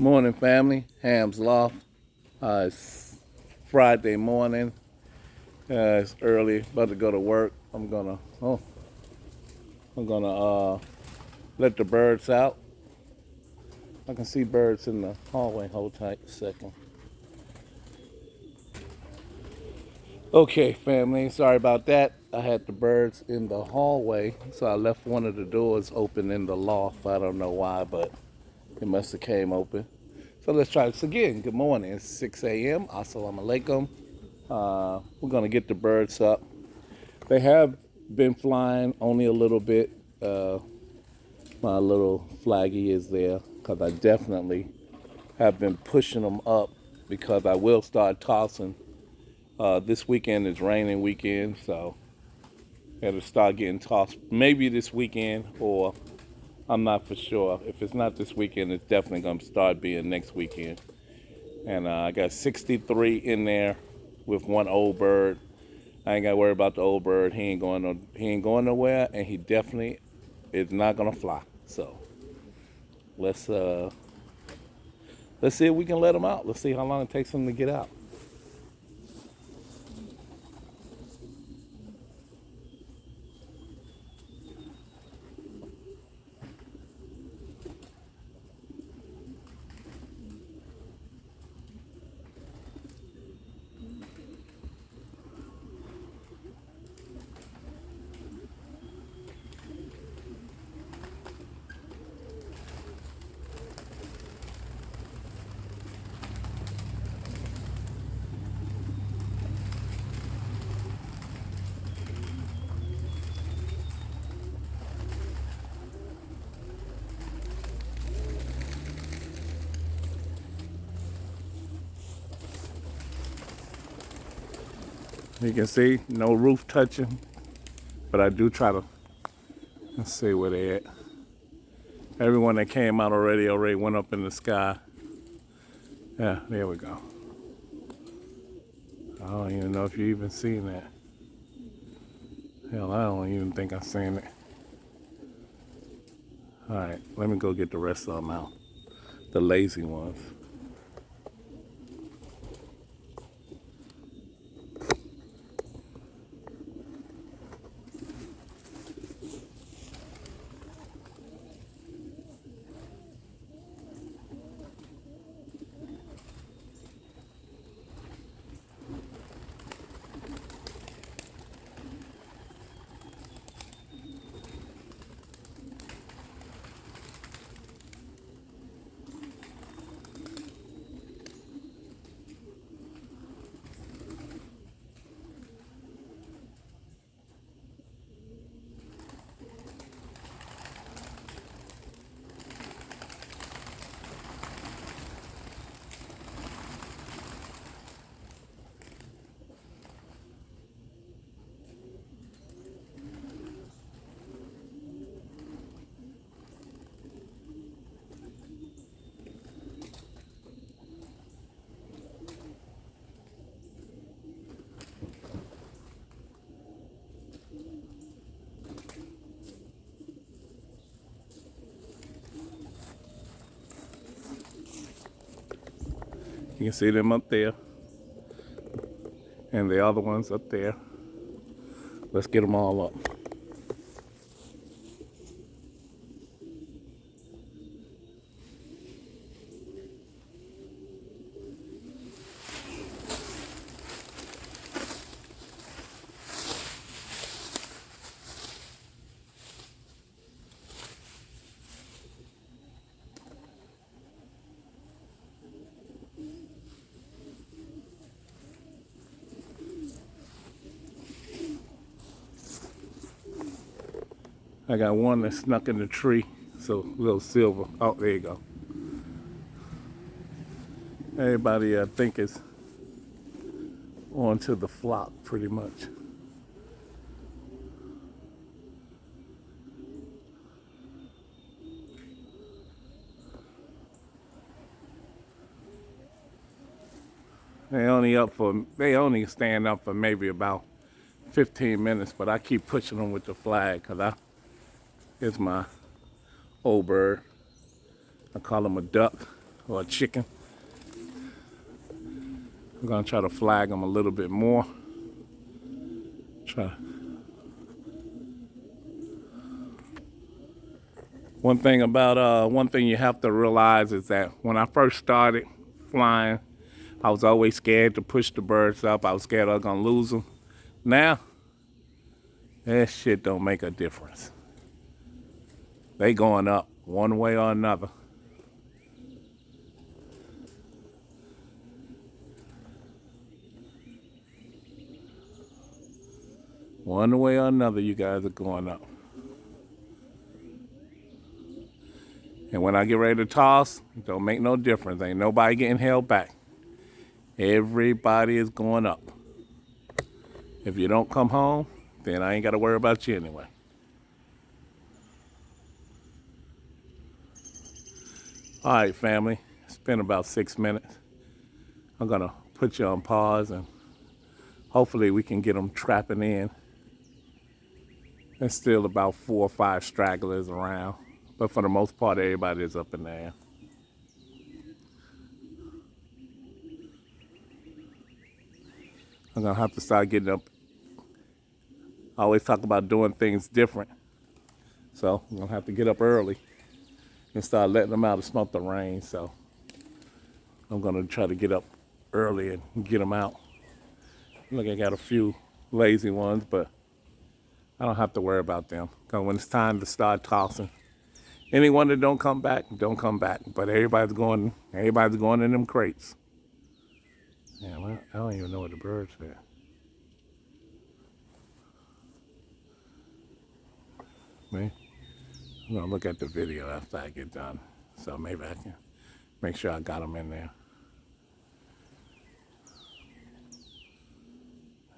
Morning, family. Ham's Loft. It's Friday morning. It's early. About to go to work. I'm gonna let the birds out. I can see birds in the hallway. Hold tight a second. Okay, family. Sorry about that. I had the birds in the hallway, so I left one of the doors open in the loft. I don't know why, but it must have came open. So let's try this again. Good morning. It's 6 a.m. Assalamu alaikum. We're gonna get the birds up. They have been flying only a little bit. Uh, my little flaggy is there because I definitely have been pushing them up because I will start tossing. This weekend is raining weekend, so it'll start getting tossed maybe this weekend, or I'm not for sure. If it's not this weekend, it's definitely going to start being next weekend. And I got 63 in there with one old bird. I ain't got to worry about the old bird. He ain't going nowhere, and he definitely is not gonna fly. So let's let's see if we can let him out. Let's see how long it takes him to get out. You can see no roof touching, but I do try to. Let's see where they at. Everyone that came out already went up in the sky. Yeah, there we go. I don't even know if you even seen that. Hell, I don't even think I seen it. All right, let me go get the rest of them out. The lazy ones. You can see them up there, and the other ones up there. Let's get them all up. I got one that snuck in the tree, so little silver. Oh, there you go. Everybody, I think, is onto the flock pretty much. They only stand up for maybe about 15 minutes, but I keep pushing them with the flag because it's my old bird. I call him a duck. or a chicken. I'm gonna try to flag them a little bit more. Try. One thing you have to realize is that when I first started flying, I was always scared to push the birds up. I was scared I was gonna lose them. Now, that shit don't make a difference. They going up one way or another. One way or another, you guys are going up. And when I get ready to toss, it don't make no difference. Ain't nobody getting held back. Everybody is going up. If you don't come home, then I ain't got to worry about you anyway. All right, family. It's been about 6 minutes. I'm going to put you on pause and hopefully we can get them trapping in. There's still about 4 or 5 stragglers around, but for the most part, everybody is up in there. I'm gonna have to start getting up. I always talk about doing things different, so I'm gonna have to get up early and start letting them out to smoke the rain. So I'm gonna try to get up early and get them out. Look, I got a few lazy ones, but I don't have to worry about them. Because when it's time to start tossing, anyone that don't come back, don't come back. But everybody's going in them crates. Yeah, well, I don't even know what the birds are. Man, I'm gonna look at the video after I get done. So maybe I can make sure I got them in there.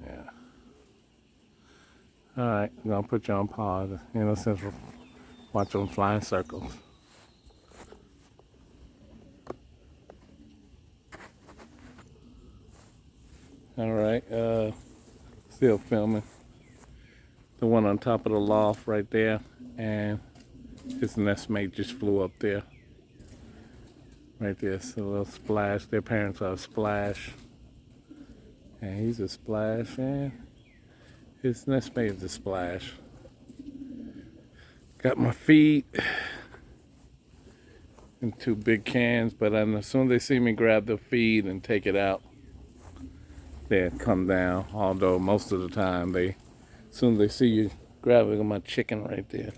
Yeah. All right, I'm gonna put you on pause. Since we're watching them flying circles. All right, still filming. The one on top of the loft right there, and his nestmate just flew up there. Right there, it's a little splash. Their parents are a splash. And he's a splash, and his nestmate is a splash. Got my feed in 2 big cans, but as soon as they see me grab the feed and take it out, they come down. Although most of the time, as soon as they see you grabbing my chicken right there,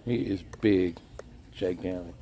he is big, gigantic.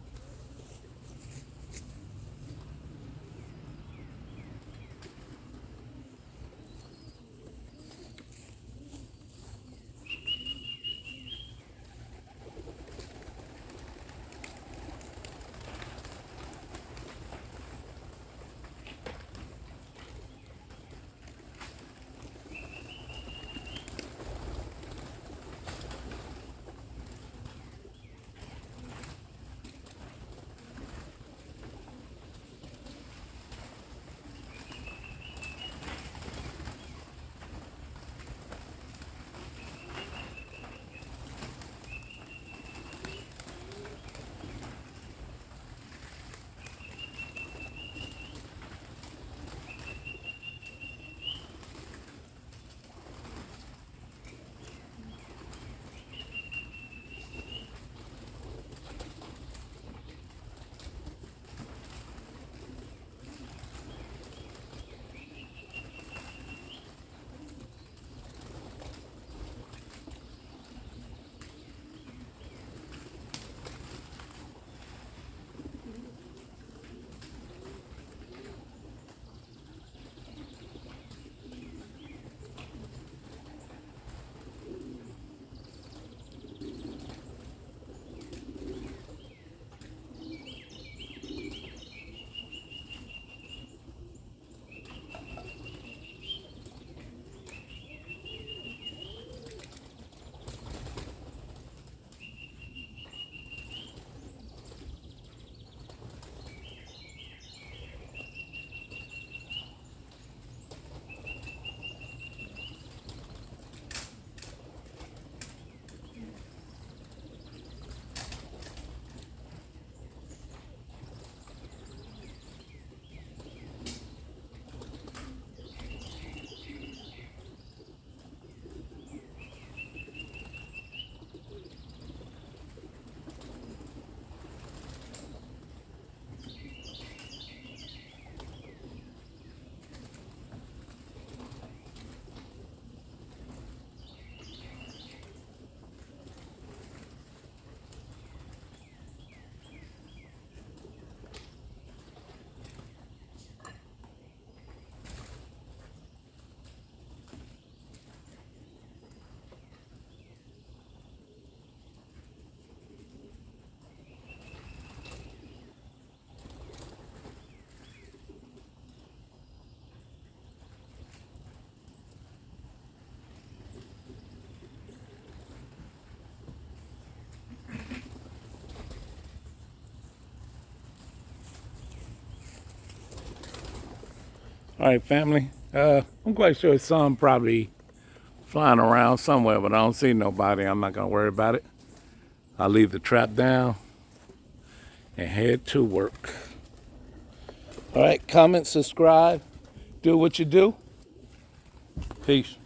All right, family. I'm quite sure some probably flying around somewhere, but I don't see nobody. I'm not gonna worry about it. I'll leave the trap down and head to work. All right, comment, subscribe, do what you do. Peace.